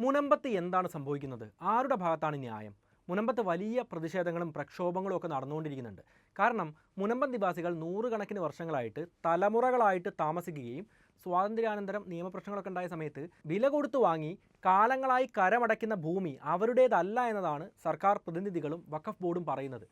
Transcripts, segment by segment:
മുനമ്പത്ത് എന്താണ് സംഭവിക്കുന്നത്? ആരുടെ ഭാഗത്താണ് ന്യായം? മുനമ്പത്ത് വലിയ പ്രതിഷേധങ്ങളും പ്രക്ഷോഭങ്ങളും ഒക്കെ നടന്നുകൊണ്ടിരിക്കുന്നുണ്ട്. കാരണം മുനമ്പം നിവാസികൾ നൂറുകണക്കിന് വർഷങ്ങളായിട്ട് തലമുറകളായിട്ട് താമസിക്കുകയും സ്വാതന്ത്ര്യാനന്തരം നിയമപ്രശ്നങ്ങളൊക്കെ ഉണ്ടായ സമയത്ത് വില കൊടുത്തു വാങ്ങി കാലങ്ങളായി കരമടയ്ക്കുന്ന ഭൂമി അവരുടേതല്ല എന്നതാണ് സർക്കാർ പ്രതിനിധികളും വഖഫ് ബോർഡും പറയുന്നത്.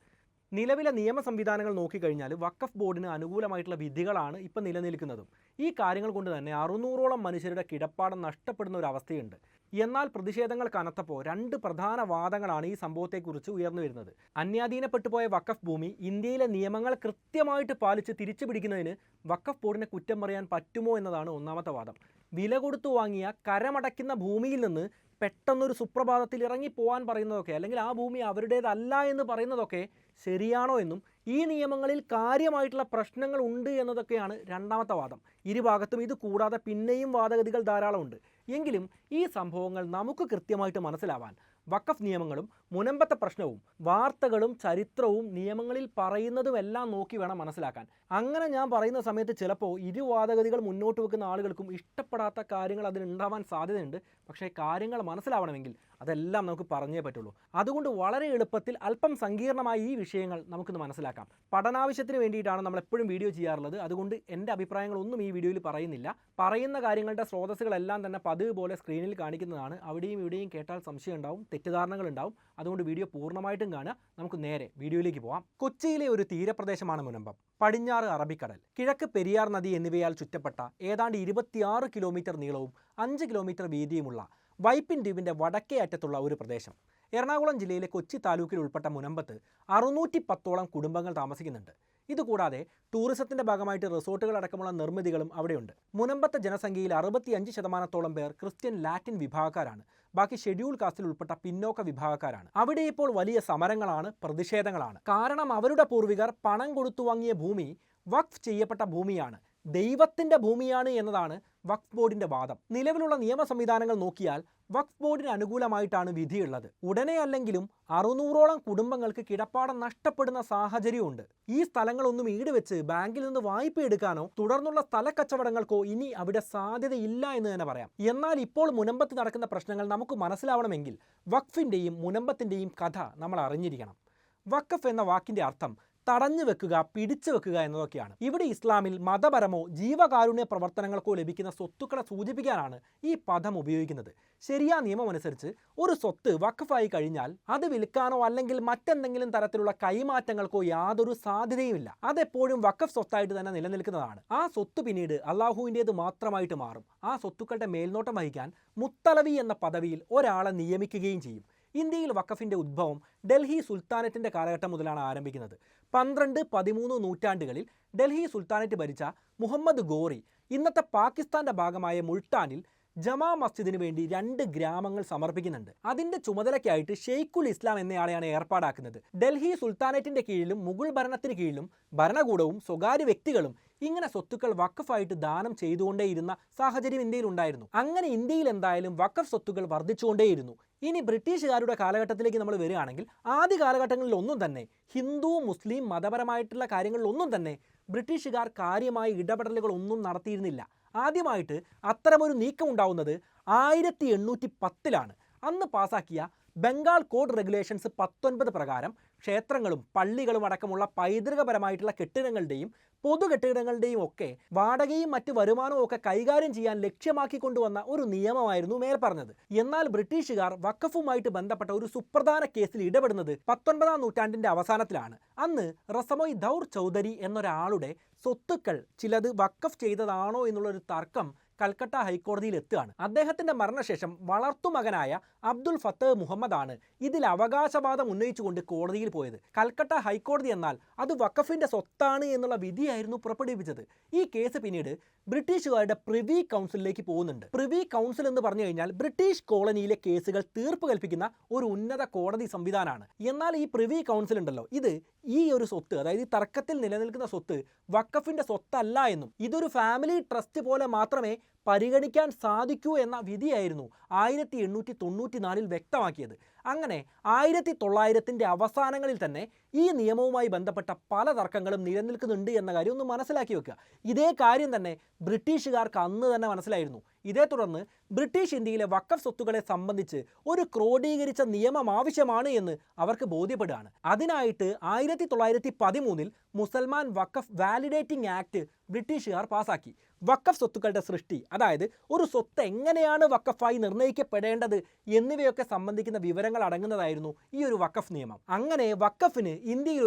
നിലവിലെ നിയമ സംവിധാനങ്ങൾ നോക്കിക്കഴിഞ്ഞാൽ വഖഫ് ബോർഡിന് അനുകൂലമായിട്ടുള്ള വിധികളാണ് ഇപ്പം നിലനിൽക്കുന്നതും. ഈ കാര്യങ്ങൾ കൊണ്ട് തന്നെ 600ഓളം മനുഷ്യരുടെ കിടപ്പാടം നഷ്ടപ്പെടുന്ന ഒരു അവസ്ഥയുണ്ട്. എന്നാൽ പ്രതിഷേധങ്ങൾ കനത്തപ്പോൾ രണ്ട് പ്രധാന വാദങ്ങളാണ് ഈ സംഭവത്തെക്കുറിച്ച് ഉയർന്നു വരുന്നത്. അന്യാധീനപ്പെട്ടുപോയ വഖഫ് ഭൂമി ഇന്ത്യയിലെ നിയമങ്ങൾ കൃത്യമായിട്ട് പാലിച്ച് തിരിച്ചു പിടിക്കുന്നതിന് വഖഫ് ബോർഡിനെ കുറ്റം പറയാൻ പറ്റുമോ എന്നതാണ് ഒന്നാമത്തെ വാദം. വില കൊടുത്തു വാങ്ങിയ കരമടയ്ക്കുന്ന ഭൂമിയിൽ നിന്ന് പെട്ടെന്നൊരു സുപ്രഭാതത്തിൽ ഇറങ്ങിപ്പോവാൻ പറയുന്നതൊക്കെ, അല്ലെങ്കിൽ ആ ഭൂമി അവരുടേതല്ല എന്ന് പറയുന്നതൊക്കെ ശരിയാണോ എന്നും ഈ നിയമങ്ങളിൽ കാര്യമായിട്ടുള്ള പ്രശ്നങ്ങൾ ഉണ്ട് എന്നതൊക്കെയാണ് രണ്ടാമത്തെ വാദം. ഇരുഭാഗത്തും ഇത് കൂടാതെ പിന്നെയും വാദഗതികൾ ധാരാളമുണ്ട്. എങ്കിലും ഈ സംഭവങ്ങൾ നമുക്ക് കൃത്യമായിട്ട് മനസ്സിലാവാൻ വഖഫ് നിയമങ്ങളും മുനമ്പത്തെ പ്രശ്നവും വാർത്തകളും ചരിത്രവും നിയമങ്ങളിൽ പറയുന്നതുമെല്ലാം നോക്കി വേണം മനസ്സിലാക്കാൻ. അങ്ങനെ ഞാൻ പറയുന്ന സമയത്ത് ചിലപ്പോൾ ഇരുവാദഗതികൾ മുന്നോട്ട് വെക്കുന്ന ആളുകൾക്കും ഇഷ്ടപ്പെടാത്ത കാര്യങ്ങൾ അതിനുണ്ടാവാൻ സാധ്യതയുണ്ട്. പക്ഷേ കാര്യങ്ങൾ മനസ്സിലാവണമെങ്കിൽ അതെല്ലാം നമുക്ക് പറഞ്ഞേ പറ്റുള്ളൂ. അതുകൊണ്ട് വളരെ എളുപ്പത്തിൽ അല്പം സങ്കീർണമായ ഈ വിഷയങ്ങൾ നമുക്കിന്ന് മനസ്സിലാക്കാം. പഠനാവശ്യത്തിന് വേണ്ടിയിട്ടാണ് നമ്മൾ എപ്പോഴും വീഡിയോ ചെയ്യാറുള്ളത്. അതുകൊണ്ട് എൻ്റെ അഭിപ്രായങ്ങളൊന്നും ഈ വീഡിയോയിൽ പറയുന്നില്ല. പറയുന്ന കാര്യങ്ങളുടെ സ്രോതസ്സുകളെല്ലാം തന്നെ പതിവ് പോലെ സ്ക്രീനിൽ കാണിക്കുന്നതാണ്. അവിടെയും ഇവിടെയും കേട്ടാൽ സംശയം ഉണ്ടാവും, തെറ്റിദ്ധാരണകൾ ഉണ്ടാവും. അതുകൊണ്ട് വീഡിയോ പൂർണ്ണമായിട്ടും കാണുക. നമുക്ക് നേരെ വീഡിയോയിലേക്ക് പോകാം. കൊച്ചിയിലെ ഒരു തീരപ്രദേശമാണ് മുനമ്പം. പടിഞ്ഞാറ് അറബിക്കടൽ, കിഴക്ക് പെരിയാർ നദി എന്നിവയാൽ ചുറ്റപ്പെട്ട ഏതാണ്ട് 26 കിലോമീറ്റർ നീളവും 5 കിലോമീറ്റർ വീതിയുമുള്ള വൈപ്പിൻ ദ്വീപിൻ്റെ വടക്കേ അറ്റത്തുള്ള ഒരു പ്രദേശം. എറണാകുളം ജില്ലയിലെ കൊച്ചി താലൂക്കിൽ ഉൾപ്പെട്ട മുനമ്പത്ത് 610ഓളം കുടുംബങ്ങൾ താമസിക്കുന്നുണ്ട്. ഇതുകൂടാതെ ടൂറിസത്തിൻ്റെ ഭാഗമായിട്ട് റിസോർട്ടുകൾ അടക്കമുള്ള നിർമ്മിതികളും അവിടെയുണ്ട്. മുനമ്പത്തെ ജനസംഖ്യയിൽ 65% പേർ ക്രിസ്ത്യൻ ലാറ്റിൻ വിഭാഗക്കാരാണ്. ബാക്കി ഷെഡ്യൂൾ കാസ്റ്റിൽ ഉൾപ്പെട്ട പിന്നോക്ക വിഭാഗക്കാരാണ്. അവിടെ ഇപ്പോൾ വലിയ സമരങ്ങളാണ്, പ്രതിഷേധങ്ങളാണ്. കാരണം അവരുടെ പൂർവികർ പണം കൊടുത്തു വാങ്ങിയ ഭൂമി വഖഫ് ചെയ്യപ്പെട്ട ഭൂമിയാണ്, ദൈവത്തിൻ്റെ ഭൂമിയാണ് എന്നതാണ് വഖഫ് ബോർഡിൻ്റെ വാദം. നിലവിലുള്ള നിയമ സംവിധാനങ്ങൾ നോക്കിയാൽ വഖഫ് ബോർഡിന് അനുകൂലമായിട്ടാണ് വിധിയുള്ളത്. ഉടനെ അല്ലെങ്കിലും 600ഓളം കുടുംബങ്ങൾക്ക് കിടപ്പാടം നഷ്ടപ്പെടുന്ന സാഹചര്യമുണ്ട്. ഈ സ്ഥലങ്ങളൊന്നും ഈടുവെച്ച് ബാങ്കിൽ നിന്ന് വായ്പ എടുക്കാനോ തുടർന്നുള്ള സ്ഥലക്കച്ചവടങ്ങൾക്കോ ഇനി അവിടെ സാധ്യതയില്ല എന്ന് തന്നെ പറയാം. എന്നാൽ ഇപ്പോൾ മുനമ്പത്ത് നടക്കുന്ന പ്രശ്നങ്ങൾ നമുക്ക് മനസ്സിലാവണമെങ്കിൽ വഖഫിൻ്റെയും മുനമ്പത്തിൻ്റെയും കഥ നമ്മൾ അറിഞ്ഞിരിക്കണം. വഖഫ് എന്ന വാക്കിൻ്റെ അർത്ഥം തടഞ്ഞു വെക്കുക, പിടിച്ചു വെക്കുക എന്നതൊക്കെയാണ്. ഇവിടെ ഇസ്ലാമിൽ മതപരമോ ജീവകാരുണ്യ പ്രവർത്തനങ്ങൾക്കോ ലഭിക്കുന്ന സ്വത്തുക്കളെ സൂചിപ്പിക്കാനാണ് ഈ പദം ഉപയോഗിക്കുന്നത്. ശരിയാ നിയമമനുസരിച്ച് ഒരു സ്വത്ത് വഖഫായി കഴിഞ്ഞാൽ അത് വിൽക്കാനോ അല്ലെങ്കിൽ മറ്റെന്തെങ്കിലും തരത്തിലുള്ള കൈമാറ്റങ്ങൾക്കോ യാതൊരു സാധ്യതയുമില്ല. അതെപ്പോഴും വഖഫ് സ്വത്തായിട്ട് തന്നെ നിലനിൽക്കുന്നതാണ്. ആ സ്വത്ത് പിന്നീട് അള്ളാഹുവിൻ്റേത് മാത്രമായിട്ട് മാറും. ആ സ്വത്തുക്കളുടെ മേൽനോട്ടം വഹിക്കാൻ മുത്തലവി എന്ന പദവിയിൽ ഒരാളെ നിയമിക്കുകയും ചെയ്യും. ഇന്ത്യയിൽ വഖഫിൻ്റെ ഉദ്ഭവം ഡൽഹി സുൽത്താനറ്റിൻ്റെ കാലഘട്ടം മുതലാണ് ആരംഭിക്കുന്നത്. 12-13 നൂറ്റാണ്ടുകളിൽ ഡൽഹി സുൽത്താനറ്റ് ഭരിച്ച മുഹമ്മദ് ഗോറി ഇന്നത്തെ പാകിസ്ഥാൻ്റെ ഭാഗമായ മുൾട്ടാനിൽ ജമാ മസ്ജിദിന് വേണ്ടി 2 ഗ്രാമങ്ങൾ സമർപ്പിക്കുന്നുണ്ട്. അതിൻ്റെ ചുമതലയ്ക്കായിട്ട് ഷെയ്ഖുൽ ഇസ്ലാം എന്നയാളെയാണ് ഏർപ്പാടാക്കുന്നത്. ഡൽഹി സുൽത്താനറ്റിൻ്റെ കീഴിലും മുഗൾ ഭരണത്തിന് കീഴിലും ഭരണകൂടവും സ്വകാര്യ വ്യക്തികളും ഇങ്ങനെ സ്വത്തുക്കൾ വഖഫായിട്ട് ദാനം ചെയ്തുകൊണ്ടേയിരുന്ന സാഹചര്യം ഇന്ത്യയിൽ ഉണ്ടായിരുന്നു. അങ്ങനെ ഇന്ത്യയിൽ എന്തായാലും വഖഫ് സ്വത്തുക്കൾ വർദ്ധിച്ചുകൊണ്ടേയിരുന്നു. ഇനി ബ്രിട്ടീഷുകാരുടെ കാലഘട്ടത്തിലേക്ക് നമ്മൾ വരികയാണെങ്കിൽ ആദ്യ കാലഘട്ടങ്ങളിലൊന്നും തന്നെ ഹിന്ദു മുസ്ലിം മതപരമായിട്ടുള്ള കാര്യങ്ങളിലൊന്നും തന്നെ ബ്രിട്ടീഷുകാർ കാര്യമായ ഇടപെടലുകളൊന്നും നടത്തിയിരുന്നില്ല. ആദ്യമായിട്ട് അത്തരമൊരു നീക്കം ഉണ്ടാവുന്നത് 1810-ലാണ്. അന്ന് പാസാക്കിയ ബംഗാൾ കോഡ് റെഗുലേഷൻസ് 19 പ്രകാരം ക്ഷേത്രങ്ങളും പള്ളികളും അടക്കമുള്ള പൈതൃകപരമായിട്ടുള്ള കെട്ടിടങ്ങളുടെയും പൊതു കെട്ടിടങ്ങളുടെയും ഒക്കെ വാടകയും മറ്റ് വരുമാനവും ഒക്കെ കൈകാര്യം ചെയ്യാൻ ലക്ഷ്യമാക്കി കൊണ്ടുവന്ന ഒരു നിയമമായിരുന്നു മേൽ പറഞ്ഞത്. എന്നാൽ ബ്രിട്ടീഷുകാർ വഖഫുമായിട്ട് ബന്ധപ്പെട്ട ഒരു സുപ്രധാന കേസിൽ ഇടപെടുന്നത് 19-ാം നൂറ്റാണ്ടിൻ്റെ അവസാനത്തിലാണ്. അന്ന് റസമോയ് ദൗർ ചൗധരി എന്നൊരാളുടെ സ്വത്തുക്കൾ ചിലത് വഖഫ് ചെയ്തതാണോ എന്നുള്ളൊരു തർക്കം കൽക്കട്ട ഹൈക്കോടതിയിൽ എത്തുകയാണ്. അദ്ദേഹത്തിൻ്റെ മരണശേഷം വളർത്തുമകനായ അബ്ദുൽ ഫത്തഹ് മുഹമ്മദാണ് ഇതിൽ അവകാശവാദം ഉന്നയിച്ചുകൊണ്ട് കോടതിയിൽ പോയത്. കൽക്കട്ട ഹൈക്കോടതി എന്നാൽ അത് വഖഫിൻ്റെ സ്വത്താണ് എന്നുള്ള വിധിയായിരുന്നു പുറപ്പെടുവിപ്പിച്ചത്. ഈ കേസ് പിന്നീട് ബ്രിട്ടീഷുകാരുടെ പ്രിവി കൗൺസിലിലേക്ക് പോകുന്നുണ്ട്. പ്രിവി കൗൺസിൽ എന്ന് പറഞ്ഞു കഴിഞ്ഞാൽ ബ്രിട്ടീഷ് കോളനിയിലെ കേസുകൾ തീർപ്പ് കൽപ്പിക്കുന്ന ഒരു ഉന്നത കോടതി സംവിധാനമാണ്. എന്നാൽ ഈ പ്രിവി കൗൺസിൽ ഉണ്ടല്ലോ, ഇത് ഈ ഒരു സ്വത്ത്, അതായത് ഈ തർക്കത്തിൽ നിലനിൽക്കുന്ന സ്വത്ത് വഖഫിൻ്റെ സ്വത്തല്ല എന്നും ഇതൊരു ഫാമിലി ട്രസ്റ്റ് പോലെ മാത്രമേ പരിഗണിക്കാൻ സാധിക്കൂ എന്ന വിധിയായിരുന്നു 1894 വ്യക്തമാക്കിയത്. അങ്ങനെ 1900-ന്റെ അവസാനങ്ങളിൽ തന്നെ ഈ നിയമവുമായി ബന്ധപ്പെട്ട പല തർക്കങ്ങളും നിലനിൽക്കുന്നുണ്ട് എന്ന കാര്യം ഒന്ന് മനസ്സിലാക്കി വെക്കുക. ഇതേ കാര്യം തന്നെ ബ്രിട്ടീഷുകാർക്ക് അന്ന് തന്നെ മനസ്സിലായിരുന്നു. ഇതേ തുടർന്ന് ബ്രിട്ടീഷ് ഇന്ത്യയിലെ വഖഫ് സ്വത്തുക്കളെ സംബന്ധിച്ച് ഒരു ക്രോഡീകരിച്ച നിയമം ആവശ്യമാണ് എന്ന് അവർക്ക് ബോധ്യപ്പെടുകയാണ്. അതിനായിട്ട് 1913 മുസൽമാൻ വഖഫ് വാലിഡേറ്റിംഗ് ആക്ട് ബ്രിട്ടീഷുകാർ പാസാക്കി. വഖഫ് സ്വത്തുക്കളുടെ സൃഷ്ടി, അതായത് ഒരു സ്വത്ത് എങ്ങനെയാണ് വഖഫായി നിർണ്ണയിക്കപ്പെടേണ്ടത് എന്നിവയൊക്കെ സംബന്ധിക്കുന്ന വിവരങ്ങൾ അടങ്ങുന്നതായിരുന്നു ഈ ഒരു വഖഫ് നിയമം. അങ്ങനെ വഖഫിന് ഇന്ത്യയിൽ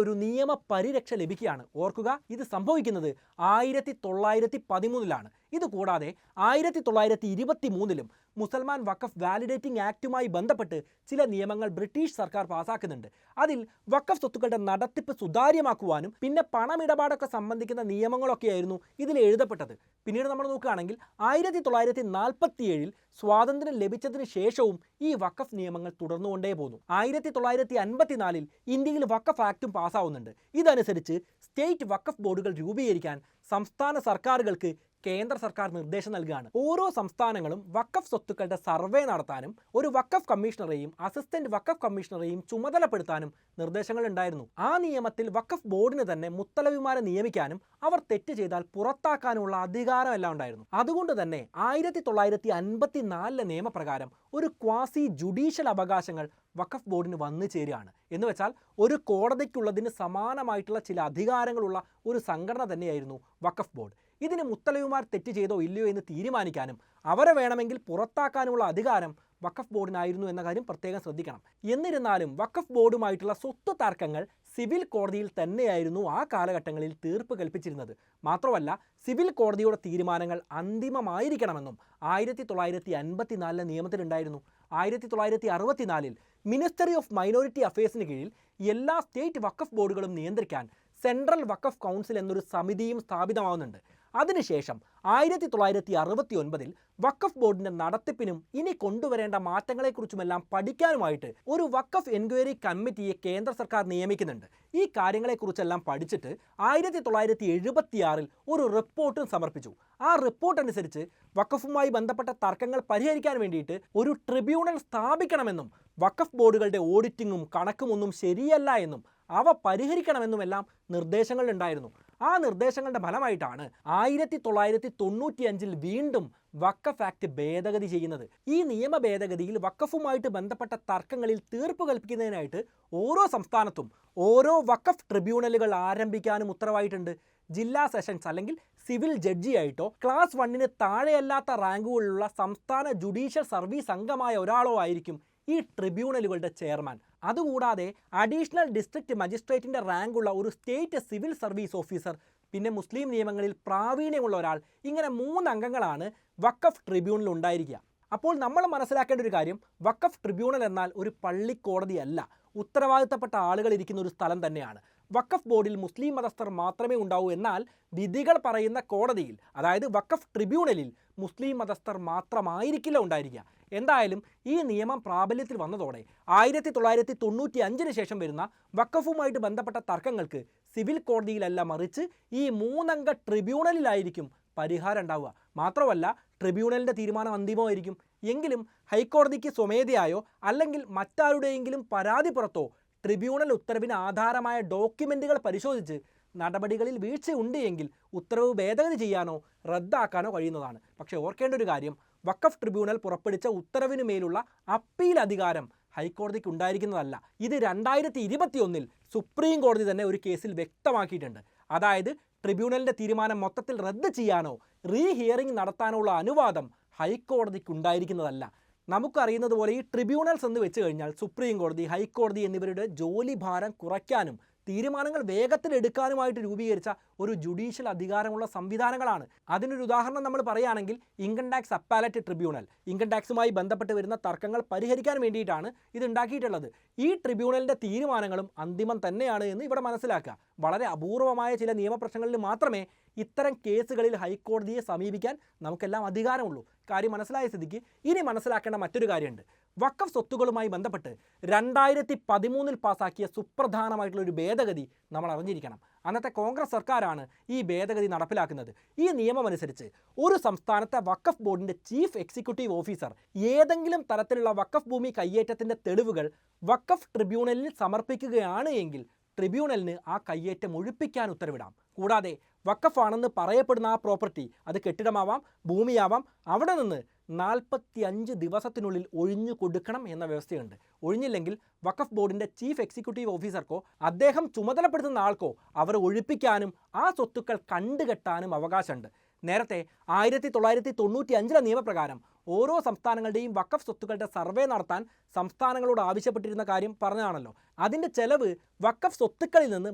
ഒരു നിയമ പരിരക്ഷ ലഭിക്കുകയാണ്. ഓർക്കുക, ഇത് സംഭവിക്കുന്നത് 1913-ലാണ്. ഇതുകൂടാതെ 1923-ലും മുസൽമാൻ വഖഫ് വാലിഡേറ്റിംഗ് ആക്ടുമായി ബന്ധപ്പെട്ട് ചില നിയമങ്ങൾ ബ്രിട്ടീഷ് സർക്കാർ പാസാക്കുന്നുണ്ട്. അതിൽ വഖഫ് സ്വത്തുക്കളുടെ നടത്തിപ്പ് സുതാര്യമാക്കുവാനും പിന്നെ പണമിടപാടൊക്കെ സംബന്ധിക്കുന്ന നിയമങ്ങളൊക്കെയായിരുന്നു ഇതിൽ എഴുതപ്പെട്ടത്. പിന്നീട് നമ്മൾ നോക്കുകയാണെങ്കിൽ 1947-ൽ സ്വാതന്ത്ര്യം ലഭിച്ചതിന് ശേഷവും ഈ വഖഫ് നിയമങ്ങൾ തുടർന്നുകൊണ്ടേ പോന്നു. 1954-ൽ ഇന്ത്യയിൽ വഖഫ് ആക്ടും പാസ്സാവുന്നുണ്ട്. ഇതനുസരിച്ച് സ്റ്റേറ്റ് വഖഫ് ബോർഡുകൾ രൂപീകരിക്കാൻ സംസ്ഥാന സർക്കാരുകൾക്ക് കേന്ദ്ര സർക്കാർ നിർദ്ദേശം നൽകുകയാണ്. ഓരോ സംസ്ഥാനങ്ങളും വഖഫ് സ്വത്തുക്കളുടെ സർവേ നടത്താനും ഒരു വഖഫ് കമ്മീഷണറെയും അസിസ്റ്റന്റ് വഖഫ് കമ്മീഷണറെയും ചുമതലപ്പെടുത്താനും നിർദ്ദേശങ്ങൾ ഉണ്ടായിരുന്നു. ആ നിയമത്തിൽ വഖഫ് ബോർഡിന് തന്നെ മുത്തലവിമാരെ നിയമിക്കാനും അവർ തെറ്റ് ചെയ്താൽ പുറത്താക്കാനുള്ള അധികാരമെല്ലാം ഉണ്ടായിരുന്നു. അതുകൊണ്ട് തന്നെ 1954 നിയമപ്രകാരം ഒരു ക്വാസി ജുഡീഷ്യൽ അവകാശങ്ങൾ വഖഫ് ബോർഡിന് വന്നു ചേരുകയാണ്. എന്ന് വെച്ചാൽ ഒരു കോടതിക്കുള്ളതിന് സമാനമായിട്ടുള്ള ചില അധികാരങ്ങളുള്ള ഒരു സംഘടന തന്നെയായിരുന്നു വഖഫ് ബോർഡ്. ഇതിന് മുത്തലവിമാർ തെറ്റ് ചെയ്തോ ഇല്ലയോ എന്ന് തീരുമാനിക്കാനും അവരെ വേണമെങ്കിൽ പുറത്താക്കാനുമുള്ള അധികാരം വഖഫ് ബോർഡിനായിരുന്നു എന്ന കാര്യം പ്രത്യേകം ശ്രദ്ധിക്കണം. എന്നിരുന്നാലും വഖഫ് ബോർഡുമായിട്ടുള്ള സ്വത്ത് തർക്കങ്ങൾ സിവിൽ കോടതിയിൽ തന്നെയായിരുന്നു ആ കാലഘട്ടങ്ങളിൽ തീർപ്പ് കൽപ്പിച്ചിരുന്നത്. മാത്രമല്ല, സിവിൽ കോടതിയുടെ തീരുമാനങ്ങൾ അന്തിമമായിരിക്കണമെന്നും 1954 നിയമത്തിലുണ്ടായിരുന്നു. 1964-ൽ മിനിസ്റ്ററി ഓഫ് മൈനോറിറ്റി അഫയേഴ്സിന് കീഴിൽ എല്ലാ സ്റ്റേറ്റ് വഖഫ് ബോർഡുകളും നിയന്ത്രിക്കാൻ സെൻട്രൽ വഖഫ് കൗൺസിൽ എന്നൊരു സമിതിയും സ്ഥാപിതമാവുന്നുണ്ട്. അതിനുശേഷം 1969-ൽ വഖഫ് ബോർഡിൻ്റെ നടത്തിപ്പിനും ഇനി കൊണ്ടുവരേണ്ട മാറ്റങ്ങളെക്കുറിച്ചുമെല്ലാം പഠിക്കാനുമായിട്ട് ഒരു വഖഫ് എൻക്വയറി കമ്മിറ്റിയെ കേന്ദ്ര സർക്കാർ നിയമിക്കുന്നുണ്ട്. ഈ കാര്യങ്ങളെക്കുറിച്ചെല്ലാം പഠിച്ചിട്ട് 1976-ൽ ഒരു റിപ്പോർട്ടും സമർപ്പിച്ചു. ആ റിപ്പോർട്ട് അനുസരിച്ച് വഖഫുമായി ബന്ധപ്പെട്ട തർക്കങ്ങൾ പരിഹരിക്കാൻ വേണ്ടിയിട്ട് ഒരു ട്രിബ്യൂണൽ സ്ഥാപിക്കണമെന്നും വഖഫ് ബോർഡുകളുടെ ഓഡിറ്റിങ്ങും കണക്കുമൊന്നും ശരിയല്ല എന്നും അവ പരിഹരിക്കണമെന്നുമെല്ലാം നിർദ്ദേശങ്ങളുണ്ടായിരുന്നു. ആ നിർദ്ദേശങ്ങളുടെ ഫലമായിട്ടാണ് 1995-ൽ വീണ്ടും വഖഫ് ആക്ട് ഭേദഗതി ചെയ്യുന്നത്. ഈ നിയമ ഭേദഗതിയിൽ വഖഫുമായിട്ട് ബന്ധപ്പെട്ട തർക്കങ്ങളിൽ തീർപ്പ് കൽപ്പിക്കുന്നതിനായിട്ട് ഓരോ സംസ്ഥാനത്തും ഓരോ വഖഫ് ട്രിബ്യൂണലുകൾ ആരംഭിക്കാനും ഉത്തരവായിട്ടുണ്ട്. ജില്ലാ സെഷൻസ് അല്ലെങ്കിൽ സിവിൽ ജഡ്ജിയായിട്ടോ ക്ലാസ് 1-ന് താഴെയല്ലാത്ത റാങ്കുകളിലുള്ള സംസ്ഥാന ജുഡീഷ്യൽ സർവീസ് അംഗമായ ഒരാളോ ആയിരിക്കും ഈ ട്രിബ്യൂണലുകളുടെ ചെയർമാൻ. അതുകൂടാതെ അഡീഷണൽ ഡിസ്ട്രിക്ട് മജിസ്ട്രേറ്റിൻ്റെ റാങ്കുള്ള ഒരു സ്റ്റേറ്റ് സിവിൽ സർവീസ് ഓഫീസർ, പിന്നെ മുസ്ലിം നിയമങ്ങളിൽ പ്രാവീണ്യമുള്ള ഒരാൾ, ഇങ്ങനെ 3 അംഗങ്ങളാണ് വഖഫ് ട്രിബ്യൂണൽ ഉണ്ടായിരിക്കുക. അപ്പോൾ നമ്മൾ മനസ്സിലാക്കേണ്ട ഒരു കാര്യം, വഖഫ് ട്രിബ്യൂണൽ എന്നാൽ ഒരു പള്ളിക്കോടതിയല്ല, ഉത്തരവാദിത്തപ്പെട്ട ആളുകൾ ഇരിക്കുന്ന ഒരു സ്ഥലം തന്നെയാണ്. വഖഫ് ബോർഡിൽ മുസ്ലിം മതസ്ഥർ മാത്രമേ ഉണ്ടാവൂ, എന്നാൽ വിധികൾ പറയുന്ന കോടതിയിൽ, അതായത് വഖഫ് ട്രിബ്യൂണലിൽ മുസ്ലിം മതസ്ഥർ മാത്രമായിരിക്കില്ല ഉണ്ടായിരിക്കുക. എന്തായാലും ഈ നിയമം പ്രാബല്യത്തിൽ വന്നതോടെ 1995-ന് ശേഷം വരുന്ന വഖഫുമായിട്ട് ബന്ധപ്പെട്ട തർക്കങ്ങൾക്ക് സിവിൽ കോടതിയിലല്ല, മറിച്ച് ഈ 3 അംഗ ട്രിബ്യൂണലിലായിരിക്കും പരിഹാരം ഉണ്ടാവുക. മാത്രമല്ല, ട്രിബ്യൂണലിൻ്റെ തീരുമാനം അന്തിമമായിരിക്കും. എങ്കിലും ഹൈക്കോടതിക്ക് സ്വമേധയായോ അല്ലെങ്കിൽ മറ്റാരുടെയെങ്കിലും പരാതി പുറത്തോ ട്രിബ്യൂണൽ ഉത്തരവിന് ആധാരമായ ഡോക്യുമെൻറ്റുകൾ പരിശോധിച്ച് നടപടികളിൽ വീഴ്ചയുണ്ട് എങ്കിൽ ഉത്തരവ് ഭേദഗതി ചെയ്യാനോ റദ്ദാക്കാനോ കഴിയുന്നതാണ്. പക്ഷേ ഓർക്കേണ്ട ഒരു കാര്യം, വഖഫ് ട്രിബ്യൂണൽ പുറപ്പെടുവിച്ച ഉത്തരവിന് മേലുള്ള അപ്പീൽ അധികാരം ഹൈക്കോടതിക്ക് ഉണ്ടായിരിക്കുന്നതല്ല. ഇത് 2021-ൽ സുപ്രീം കോടതി തന്നെ ഒരു കേസിൽ വ്യക്തമാക്കിയിട്ടുണ്ട്. അതായത് ട്രിബ്യൂണലിൻ്റെ തീരുമാനം മൊത്തത്തിൽ റദ്ദ് ചെയ്യാനോ റീ ഹിയറിംഗ് നടത്താനോ ഉള്ള അനുവാദം ഹൈക്കോടതിക്ക് ഉണ്ടായിരിക്കുന്നതല്ല. നമുക്കറിയുന്നത് പോലെ ഈ ട്രിബ്യൂണൽസ് എന്ന് വെച്ച് കഴിഞ്ഞാൽ സുപ്രീം കോടതി, ഹൈക്കോടതി എന്നിവരുടെ ജോലി ഭാരം കുറയ്ക്കാനും തീരുമാനങ്ങൾ വേഗത്തിലെടുക്കാനുമായിട്ട് രൂപീകരിച്ച ഒരു ജുഡീഷ്യൽ അധികാരമുള്ള സംവിധാനങ്ങളാണ്. അതിനൊരു ഉദാഹരണം നമ്മൾ പറയുകയാണെങ്കിൽ ഇൻകം ടാക്സ് അപ്പാലറ്റ് ട്രിബ്യൂണൽ, ഇൻകം ടാക്സുമായി ബന്ധപ്പെട്ട് വരുന്ന തർക്കങ്ങൾ പരിഹരിക്കാൻ വേണ്ടിയിട്ടാണ് ഇത് ഉണ്ടാക്കിയിട്ടുള്ളത്. ഈ ട്രിബ്യൂണലിൻ്റെ തീരുമാനങ്ങളും അന്തിമം തന്നെയാണ് എന്ന് ഇവിടെ മനസ്സിലാക്കുക. വളരെ അപൂർവമായ ചില നിയമപ്രശ്നങ്ങളിൽ മാത്രമേ ഇത്തരം കേസുകളിൽ ഹൈക്കോടതിയെ സമീപിക്കാൻ നമുക്കെല്ലാം അധികാരമുള്ളൂ. കാര്യം മനസ്സിലായ സ്ഥിതിക്ക് ഇനി മനസ്സിലാക്കേണ്ട മറ്റൊരു കാര്യമുണ്ട്. വഖഫ് സ്വത്തുകളുമായി ബന്ധപ്പെട്ട് 2013 പാസാക്കിയ സുപ്രധാനമായിട്ടുള്ള ഒരു ഭേദഗതി നമ്മൾ അറിഞ്ഞിരിക്കണം. അന്നത്തെ കോൺഗ്രസ് സർക്കാരാണ് ഈ ഭേദഗതി നടപ്പിലാക്കുന്നത്. ഈ നിയമമനുസരിച്ച് ഒരു സംസ്ഥാനത്തെ വഖഫ് ബോർഡിൻ്റെ ചീഫ് എക്സിക്യൂട്ടീവ് ഓഫീസർ ഏതെങ്കിലും തരത്തിലുള്ള വഖഫ് ഭൂമി കയ്യേറ്റത്തിൻ്റെ തെളിവുകൾ വഖഫ് ട്രിബ്യൂണലിൽ സമർപ്പിക്കുകയാണ് എങ്കിൽ ട്രിബ്യൂണലിന് ആ കയ്യേറ്റം ഒഴിപ്പിക്കാൻ ഉത്തരവിടാം. കൂടാതെ വഖഫാണെന്ന് പറയപ്പെടുന്ന ആ പ്രോപ്പർട്ടി, അത് കെട്ടിടമാവാം, ഭൂമിയാവാം, അവിടെ നിന്ന് 45 ദിവസത്തിനുള്ളിൽ ഒഴിഞ്ഞു കൊടുക്കണം എന്ന വ്യവസ്ഥയുണ്ട്. ഒഴിഞ്ഞില്ലെങ്കിൽ വഖഫ് ബോർഡിൻ്റെ ചീഫ് എക്സിക്യൂട്ടീവ് ഓഫീസർക്കോ അദ്ദേഹം ചുമതലപ്പെടുത്തുന്ന ആൾക്കോ അവരെ ഒഴിപ്പിക്കാനും ആ സ്വത്തുക്കൾ കണ്ടുകെട്ടാനും അവകാശമുണ്ട്. നേരത്തെ 1995 നിയമപ്രകാരം ഓരോ സംസ്ഥാനങ്ങളുടെയും വഖഫ് സ്വത്തുക്കളുടെ സർവേ നടത്താൻ സംസ്ഥാനങ്ങളോട് ആവശ്യപ്പെട്ടിരുന്ന കാര്യം പറഞ്ഞതാണല്ലോ. അതിൻ്റെ ചെലവ് വഖഫ് സ്വത്തുക്കളിൽ നിന്ന്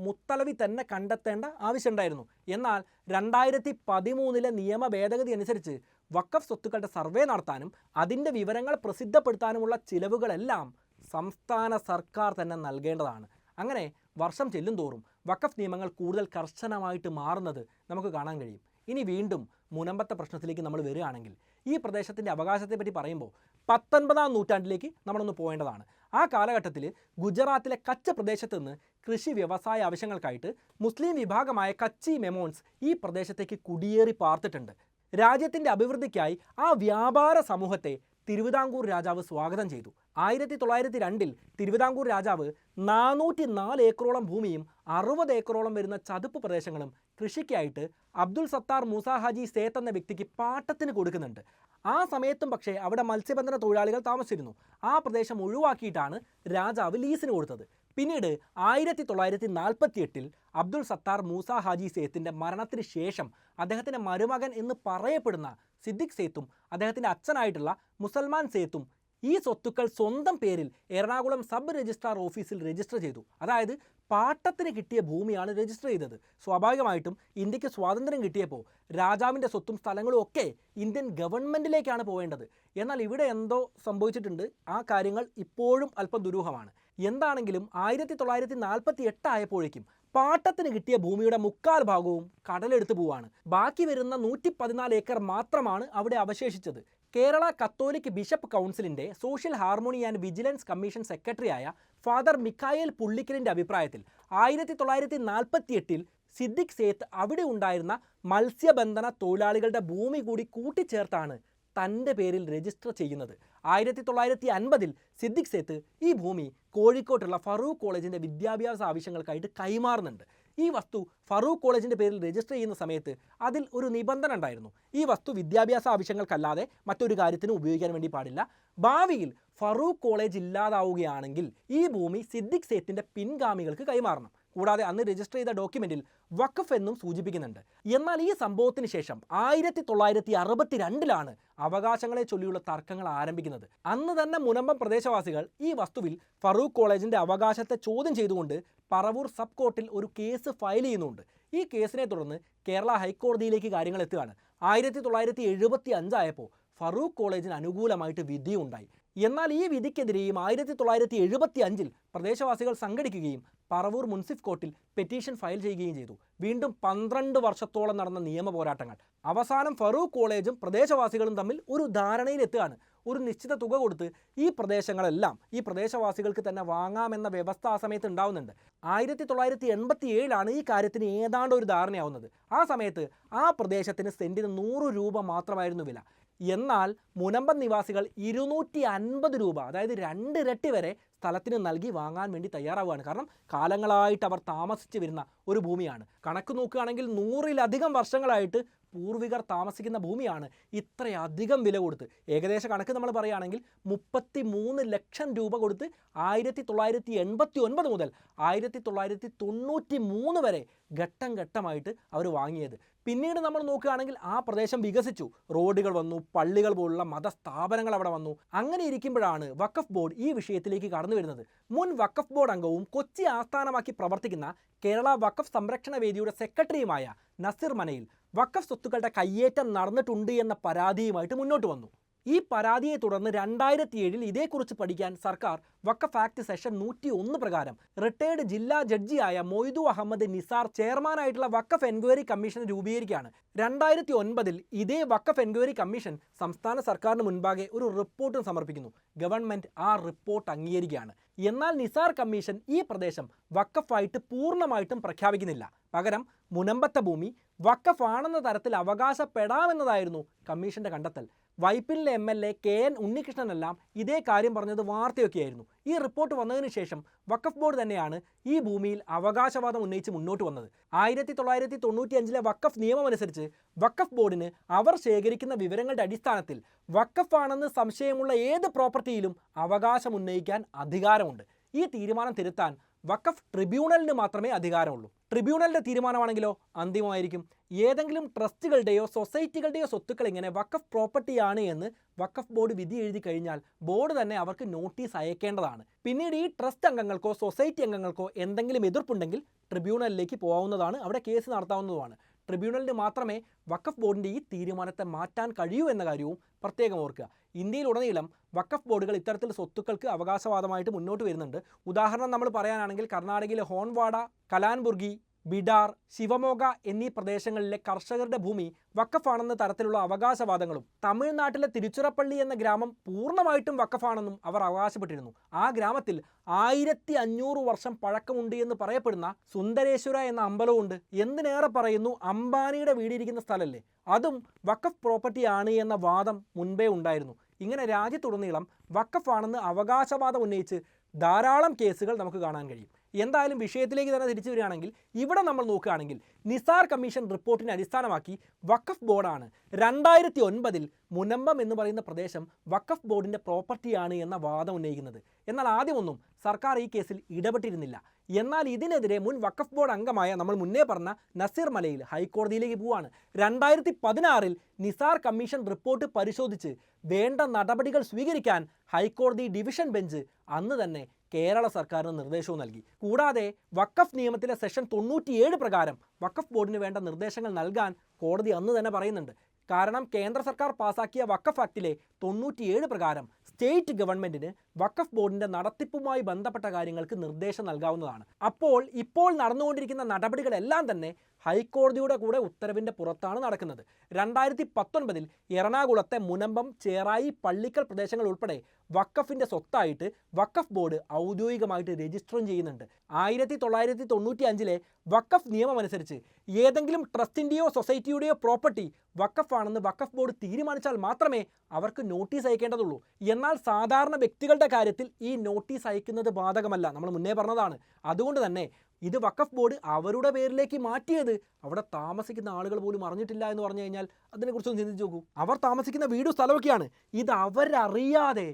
മുത്തലവി തന്നെ കണ്ടെത്തേണ്ട ആവശ്യമുണ്ടായിരുന്നു. എന്നാൽ 2013 നിയമ ഭേദഗതി അനുസരിച്ച് വഖഫ് സ്വത്തുക്കളുടെ സർവേ നടത്താനും അതിൻ്റെ വിവരങ്ങൾ പ്രസിദ്ധപ്പെടുത്താനുമുള്ള ചിലവുകളെല്ലാം സംസ്ഥാന സർക്കാർ തന്നെ നൽകേണ്ടതാണ്. അങ്ങനെ വർഷം ചെല്ലുന്തോറും വഖഫ് നിയമങ്ങൾ കൂടുതൽ കർശനമായിട്ട് മാറുന്നത് നമുക്ക് കാണാൻ കഴിയും. ഇനി വീണ്ടും മുനമ്പത്തെ പ്രശ്നത്തിലേക്ക് നമ്മൾ വരികയാണെങ്കിൽ ഈ പ്രദേശത്തിൻ്റെ അവകാശത്തെപ്പറ്റി പറയുമ്പോൾ 19-ാം നൂറ്റാണ്ടിലേക്ക് നമ്മളൊന്ന് പോകേണ്ടതാണ്. ആ കാലഘട്ടത്തിൽ ഗുജറാത്തിലെ കച്ച് പ്രദേശത്ത് നിന്ന് കൃഷി വ്യവസായ ആവശ്യങ്ങൾക്കായിട്ട് മുസ്ലിം വിഭാഗമായ കച്ചി മെമോൺസ് ഈ പ്രദേശത്തേക്ക് കുടിയേറി പാർത്തിട്ടുണ്ട്. രാജ്യത്തിൻ്റെ അഭിവൃദ്ധിക്കായി ആ വ്യാപാര സമൂഹത്തെ തിരുവിതാംകൂർ രാജാവ് സ്വാഗതം ചെയ്തു. 1902 തിരുവിതാംകൂർ രാജാവ് 404 ഏക്കറോളം ഭൂമിയും 60 ഏക്കറോളം വരുന്ന ചതുപ്പ് പ്രദേശങ്ങളും കൃഷിക്കായിട്ട് അബ്ദുൽ സത്താർ മൂസ ഹാജി സേത്ത് എന്ന വ്യക്തിക്ക് പാട്ടത്തിന് കൊടുക്കുന്നുണ്ട്. ആ സമയത്തും പക്ഷേ അവിടെ മത്സ്യബന്ധന തൊഴിലാളികൾ താമസിച്ചിരുന്നു. ആ പ്രദേശം ഒഴിവാക്കിയിട്ടാണ് രാജാവ് ലീസിന് കൊടുത്തത്. പിന്നീട് 1948 അബ്ദുൽ സത്താർ മൂസ ഹാജി സേത്തിൻ്റെ മരണത്തിന് ശേഷം അദ്ദേഹത്തിൻ്റെ മരുമകൻ എന്ന് പറയപ്പെടുന്ന സിദ്ദിഖ് സേത്തും അദ്ദേഹത്തിൻ്റെ അച്ഛനായിട്ടുള്ള മുസൽമാൻ സേത്തും ഈ സ്വത്തുക്കൾ സ്വന്തം പേരിൽ എറണാകുളം സബ് രജിസ്ട്രാർ ഓഫീസിൽ രജിസ്റ്റർ ചെയ്തു. അതായത് പാട്ടത്തിന് കിട്ടിയ ഭൂമിയാണ് രജിസ്റ്റർ ചെയ്തത്. സ്വാഭാവികമായിട്ടും ഇന്ത്യക്ക് സ്വാതന്ത്ര്യം കിട്ടിയപ്പോൾ രാജാവിൻ്റെ സ്വത്തും സ്ഥലങ്ങളും ഒക്കെ ഇന്ത്യൻ ഗവൺമെൻറ്റിലേക്കാണ് പോവേണ്ടത്. എന്നാൽ ഇവിടെ എന്തോ സംഭവിച്ചിട്ടുണ്ട്. ആ കാര്യങ്ങൾ ഇപ്പോഴും അല്പം ദുരൂഹമാണ്. എന്താണെങ്കിലും 1948 ആയപ്പോഴേക്കും പാട്ടത്തിന് കിട്ടിയ ഭൂമിയുടെ 3/4 ഭാഗവും കടലെടുത്ത് പോവാണ്. ബാക്കി വരുന്ന 114 ഏക്കർ മാത്രമാണ് അവിടെ അവശേഷിച്ചത്. കേരള കത്തോലിക് ബിഷപ്പ് കൗൺസിലിൻ്റെ social harmony and vigilance commission സെക്രട്ടറിയായ ഫാദർ മിക്കായേൽ പുള്ളിക്കലിൻ്റെ അഭിപ്രായത്തിൽ 1948 സിദ്ദിഖ് സേത്ത് അവിടെ ഉണ്ടായിരുന്ന മത്സ്യബന്ധന തൊഴിലാളികളുടെ ഭൂമി കൂടി കൂട്ടിച്ചേർത്താണ് തൻ്റെ പേരിൽ രജിസ്റ്റർ ചെയ്യുന്നത്. 1950 സിദ്ദിഖ് സേത്ത് ഈ ഭൂമി കോഴിക്കോട്ടുള്ള ഫറൂഖ് കോളേജിൻ്റെ വിദ്യാഭ്യാസ ആവശ്യങ്ങൾക്കായിട്ട് കൈമാറുന്നുണ്ട്. ഈ വസ്തു ഫറൂഖ് കോളേജിൻ്റെ പേരിൽ രജിസ്റ്റർ ചെയ്യുന്ന സമയത്ത് അതിൽ ഒരു നിബന്ധന ഉണ്ടായിരുന്നു. ഈ വസ്തു വിദ്യാഭ്യാസ ആവശ്യങ്ങൾക്കല്ലാതെ മറ്റൊരു കാര്യത്തിനും ഉപയോഗിക്കാൻ വേണ്ടി പാടില്ല. ഭാവിയിൽ ഫറൂഖ് കോളേജ് ഇല്ലാതാവുകയാണെങ്കിൽ ഈ ഭൂമി സിദ്ദിഖ് സേത്തിൻ്റെ പിൻഗാമികൾക്ക് കൈമാറണം. കൂടാതെ അന്ന് രജിസ്റ്റർ ചെയ്ത ഡോക്യുമെൻറ്റിൽ വഖഫ് എന്നും സൂചിപ്പിക്കുന്നുണ്ട്. എന്നാൽ ഈ സംഭവത്തിന് ശേഷം 1962 അവകാശങ്ങളെ ചൊല്ലിയുള്ള തർക്കങ്ങൾ ആരംഭിക്കുന്നത്. അന്ന് തന്നെ മുനമ്പം പ്രദേശവാസികൾ ഈ വസ്തുവിൽ ഫറൂഖ് കോളേജിൻ്റെ അവകാശത്തെ ചോദ്യം ചെയ്തുകൊണ്ട് പറവൂർ സബ് കോർട്ടിൽ ഒരു കേസ് ഫയൽ ചെയ്യുന്നുണ്ട്. ഈ കേസിനെ തുടർന്ന് കേരള ഹൈക്കോടതിയിലേക്ക് കാര്യങ്ങൾ എത്തുകയാണ്. 1975 ആയപ്പോൾ ഫറൂഖ് കോളേജിന് അനുകൂലമായിട്ട് വിധിയുണ്ടായി. എന്നാൽ ഈ വിധിക്കെതിരെയും 1975 പ്രദേശവാസികൾ സംഘടിക്കുകയും പറവൂർ മുൻസിഫ് കോർട്ടിൽ പെറ്റീഷൻ ഫയൽ ചെയ്യുകയും ചെയ്തു. വീണ്ടും 12 വർഷത്തോളം നടന്ന നിയമ പോരാട്ടങ്ങൾ. അവസാനം ഫറൂഖ് കോളേജും പ്രദേശവാസികളും തമ്മിൽ ഒരു ധാരണയിലെത്തുകയാണ്. ഒരു നിശ്ചിത തുക കൊടുത്ത് ഈ പ്രദേശങ്ങളെല്ലാം ഈ പ്രദേശവാസികൾക്ക് തന്നെ വാങ്ങാമെന്ന വ്യവസ്ഥ ആ സമയത്ത് ഉണ്ടാവുന്നുണ്ട്. 1987 ഈ കാര്യത്തിന് ഏതാണ്ട് ഒരു ധാരണയാവുന്നത്. ആ സമയത്ത് ആ പ്രദേശത്തിന് സെൻറ്റിന് 100 രൂപ മാത്രമായിരുന്നു വില. എന്നാൽ മുനമ്പം നിവാസികൾ 250 രൂപ, അതായത് 2 ഇരട്ടി വരെ സ്ഥലത്തിന് നൽകി വാങ്ങാൻ വേണ്ടി തയ്യാറാവുകയാണ്. കാരണം കാലങ്ങളായിട്ട് അവർ താമസിച്ച് വരുന്ന ഒരു ഭൂമിയാണ്. കണക്ക് നോക്കുകയാണെങ്കിൽ 100-ലധികം വർഷങ്ങളായിട്ട് പൂർവികർ താമസിക്കുന്ന ഭൂമിയാണ് ഇത്രയധികം വില കൊടുത്ത്. ഏകദേശ കണക്ക് നമ്മൾ പറയുകയാണെങ്കിൽ 33 ലക്ഷം രൂപ കൊടുത്ത് 1989 മുതൽ 1993 വരെ ഘട്ടം ഘട്ടമായിട്ട് അവർ വാങ്ങിയത്. പിന്നീട് നമ്മൾ നോക്കുകയാണെങ്കിൽ ആ പ്രദേശം വികസിച്ചു. റോഡുകൾ വന്നു, പള്ളികൾ പോലുള്ള മതസ്ഥാപനങ്ങൾ അവിടെ വന്നു. അങ്ങനെ ഇരിക്കുമ്പോഴാണ് വഖഫ് ബോർഡ് ഈ വിഷയത്തിലേക്ക് കടന്നു വരുന്നത്. മുൻ വഖഫ് ബോർഡ് അംഗവും കൊച്ചി ആസ്ഥാനമാക്കി പ്രവർത്തിക്കുന്ന കേരള വഖഫ് സംരക്ഷണ വേദിയുടെ സെക്രട്ടറിയുമായ നസീർ മനയിൽ വഖഫ് സ്വത്തുക്കളുടെ കയ്യേറ്റം നടന്നിട്ടുണ്ട് എന്ന പരാതിയുമായിട്ട് മുന്നോട്ട് വന്നു. ഈ പരാതിയെ തുടർന്ന് 2007 ഇതേക്കുറിച്ച് പഠിക്കാൻ സർക്കാർ വഖഫ് ആക്ട് സെഷൻ 101 പ്രകാരം റിട്ടയേർഡ് ജില്ലാ ജഡ്ജിയായ മൊയ്തു അഹമ്മദ് നിസാർ ചെയർമാനായിട്ടുള്ള വഖഫ് എൻക്വയറി കമ്മീഷൻ രൂപീകരിക്കുകയാണ്. 2009 ഇതേ വഖഫ് എൻക്വയറി കമ്മീഷൻ സംസ്ഥാന സർക്കാരിന് മുൻപാകെ ഒരു റിപ്പോർട്ടും സമർപ്പിക്കുന്നു. ഗവൺമെൻറ് ആ റിപ്പോർട്ട് അംഗീകരിക്കുകയാണ്. എന്നാൽ നിസാർ കമ്മീഷൻ ഈ പ്രദേശം വഖഫായിട്ട് പൂർണ്ണമായിട്ടും പ്രഖ്യാപിക്കുന്നില്ല. പകരം മുനമ്പത്തെ ഭൂമി വഖഫ് ആണെന്ന തരത്തിൽ അവകാശപ്പെടാമെന്നതായിരുന്നു കമ്മീഷന്റെ കണ്ടെത്തൽ. വൈപ്പിനിലെ MLA KN ഉണ്ണികൃഷ്ണനെല്ലാം ഇതേ കാര്യം പറഞ്ഞത് വാർത്തയൊക്കെയായിരുന്നു. ഈ റിപ്പോർട്ട് വന്നതിന് ശേഷം വഖഫ് ബോർഡ് തന്നെയാണ് ഈ ഭൂമിയിൽ അവകാശവാദം ഉന്നയിച്ച് മുന്നോട്ട് വന്നത്. 1995 വഖഫ് നിയമമനുസരിച്ച് വഖഫ് ബോർഡിന് അവർ ശേഖരിക്കുന്ന വിവരങ്ങളുടെ അടിസ്ഥാനത്തിൽ വഖഫ് ആണെന്ന് സംശയമുള്ള ഏത് പ്രോപ്പർട്ടിയിലും അവകാശം ഉന്നയിക്കാൻ അധികാരമുണ്ട്. ഈ തീരുമാനം തിരുത്താൻ വഖഫ് ട്രിബ്യൂണലിന് മാത്രമേ അധികാരമുള്ളൂ. ട്രിബ്യൂണലിൻ്റെ തീരുമാനമാണെങ്കിലോ അന്തിമമായിരിക്കും. ഏതെങ്കിലും ട്രസ്റ്റുകളുടെയോ സൊസൈറ്റികളുടെയോ സ്വത്തുക്കൾ ഇങ്ങനെ വഖഫ് പ്രോപ്പർട്ടിയാണ് എന്ന് വഖഫ് ബോർഡ് വിധി എഴുതി കഴിഞ്ഞാൽ ബോർഡ് തന്നെ അവർക്ക് നോട്ടീസ് അയക്കേണ്ടതാണ്. പിന്നീട് ഈ ട്രസ്റ്റ് അംഗങ്ങൾക്കോ സൊസൈറ്റി അംഗങ്ങൾക്കോ എന്തെങ്കിലും എതിർപ്പുണ്ടെങ്കിൽ ട്രിബ്യൂണലിലേക്ക് പോകാവുന്നതാണ്, അവിടെ കേസ് നടത്താവുന്നതുമാണ്. ട്രിബ്യൂണലിന് മാത്രമേ വഖഫ് ബോർഡിൻ്റെ ഈ തീരുമാനത്തെ മാറ്റാൻ കഴിയൂ എന്ന കാര്യവും പ്രത്യേകം ഓർക്കുക. ഇന്ത്യയിലുടനീളം വഖഫ് ബോർഡുകൾ ഇത്തരത്തിൽ സ്വത്തുക്കൾക്ക് അവകാശവാദമായിട്ട് മുന്നോട്ട് വരുന്നുണ്ട്. ഉദാഹരണം നമ്മൾ പറയാനാണെങ്കിൽ കർണാടകയിലെ ഹോൺവാഡ, കലാൻബുർഗി, ബിഡാർ, ശിവമോഗ എന്നീ പ്രദേശങ്ങളിലെ കർഷകരുടെ ഭൂമി വഖഫാണെന്ന തരത്തിലുള്ള അവകാശവാദങ്ങളും തമിഴ്നാട്ടിലെ തിരുച്ചിറപ്പള്ളി എന്ന ഗ്രാമം പൂർണ്ണമായിട്ടും വഖഫാണെന്നും അവർ അവകാശപ്പെട്ടിരുന്നു. ആ ഗ്രാമത്തിൽ 1500 വർഷം പഴക്കമുണ്ട് എന്ന് പറയപ്പെടുന്ന സുന്ദരേശ്വര എന്ന അമ്പലമുണ്ട്. എന്തിനേറെ പറയുന്നു, അംബാനിയുടെ വീടിരിക്കുന്ന സ്ഥലമല്ലേ, അതും വഖഫ് പ്രോപ്പർട്ടിയാണ് എന്ന വാദം മുൻപേ ഉണ്ടായിരുന്നു. ഇങ്ങനെ രാജ്യത്തുടനീളം വഖഫാണെന്ന് അവകാശവാദം ഉന്നയിച്ച് ധാരാളം കേസുകൾ നമുക്ക് കാണാൻ കഴിയും. എന്തായാലും വിഷയത്തിലേക്ക് തന്നെ തിരിച്ചു വരികയാണെങ്കിൽ ഇവിടെ നമ്മൾ നോക്കുകയാണെങ്കിൽ നിസാർ കമ്മീഷൻ റിപ്പോർട്ടിനെ അടിസ്ഥാനമാക്കി വഖഫ് ബോർഡാണ് 2009 മുനമ്പം എന്ന് പറയുന്ന പ്രദേശം വഖഫ് ബോർഡിൻ്റെ പ്രോപ്പർട്ടിയാണ് എന്ന വാദം ഉന്നയിക്കുന്നത്. എന്നാൽ ആദ്യമൊന്നും സർക്കാർ ഈ കേസിൽ ഇടപെട്ടിരുന്നില്ല. എന്നാൽ ഇതിനെതിരെ മുൻ വഖഫ് ബോർഡ് അംഗമായ നമ്മൾ മുന്നേ പറഞ്ഞ നസീർ മലയിൽ ഹൈക്കോടതിയിലേക്ക് പോവുകയാണ്. 2016 നിസാർ കമ്മീഷൻ റിപ്പോർട്ട് പരിശോധിച്ച് വേണ്ട നടപടികൾ സ്വീകരിക്കാൻ ഹൈക്കോടതി ഡിവിഷൻ ബെഞ്ച് അന്ന് തന്നെ കേരള സർക്കാരിന് നിർദ്ദേശവും നൽകി. കൂടാതെ വഖഫ് നിയമത്തിലെ സെഷൻ 97 പ്രകാരം വഖഫ് ബോർഡിന് വേണ്ട നിർദ്ദേശങ്ങൾ നൽകാൻ കോടതി അന്ന് തന്നെ പറയുന്നുണ്ട്. കാരണം കേന്ദ്ര സർക്കാർ പാസാക്കിയ വഖഫ് ആക്ടിലെ 97 പ്രകാരം സ്റ്റേറ്റ് ഗവൺമെൻറ്റിന് വഖഫ് ബോർഡിൻ്റെ നടത്തിപ്പുമായി ബന്ധപ്പെട്ട കാര്യങ്ങൾക്ക് നിർദ്ദേശം നൽകാവുന്നതാണ്. അപ്പോൾ ഇപ്പോൾ നടന്നുകൊണ്ടിരിക്കുന്ന നടപടികളെല്ലാം തന്നെ ഹൈക്കോടതിയുടെ കൂടെ ഉത്തരവിൻ്റെ പുറത്താണ് നടക്കുന്നത്. 2019 എറണാകുളത്തെ മുനമ്പം, ചേറായി, പള്ളിക്കൽ പ്രദേശങ്ങൾ ഉൾപ്പെടെ വഖഫിൻ്റെ സ്വത്തായിട്ട് വഖഫ് ബോർഡ് ഔദ്യോഗികമായിട്ട് രജിസ്റ്ററും ചെയ്യുന്നുണ്ട്. 1995 വഖഫ് നിയമമനുസരിച്ച് ഏതെങ്കിലും ട്രസ്റ്റിൻ്റെയോ സൊസൈറ്റിയുടെയോ പ്രോപ്പർട്ടി വഖഫാണെന്ന് വഖഫ് ബോർഡ് തീരുമാനിച്ചാൽ മാത്രമേ അവർക്ക് നോട്ടീസ് അയക്കേണ്ടതുള്ളൂ. എന്നാൽ സാധാരണ വ്യക്തികളുടെ കാര്യത്തിൽ ഈ നോട്ടീസ് അയക്കുന്നത് ബാധകമല്ല, നമ്മൾ മുന്നേ പറഞ്ഞതാണ്. അതുകൊണ്ട് തന്നെ ഇത് വഖഫ് ബോർഡ് അവരുടെ പേരിലേക്ക് മാറ്റിയത് അവിടെ താമസിക്കുന്ന ആളുകൾ പോലും അറിഞ്ഞിട്ടില്ല എന്ന് പറഞ്ഞു കഴിഞ്ഞാൽ അതിനെക്കുറിച്ചൊന്ന് ചിന്തിച്ച് നോക്കൂ. അവർ താമസിക്കുന്ന വീടും സ്ഥലമൊക്കെയാണ്. ഇത് അവരറിയാതെ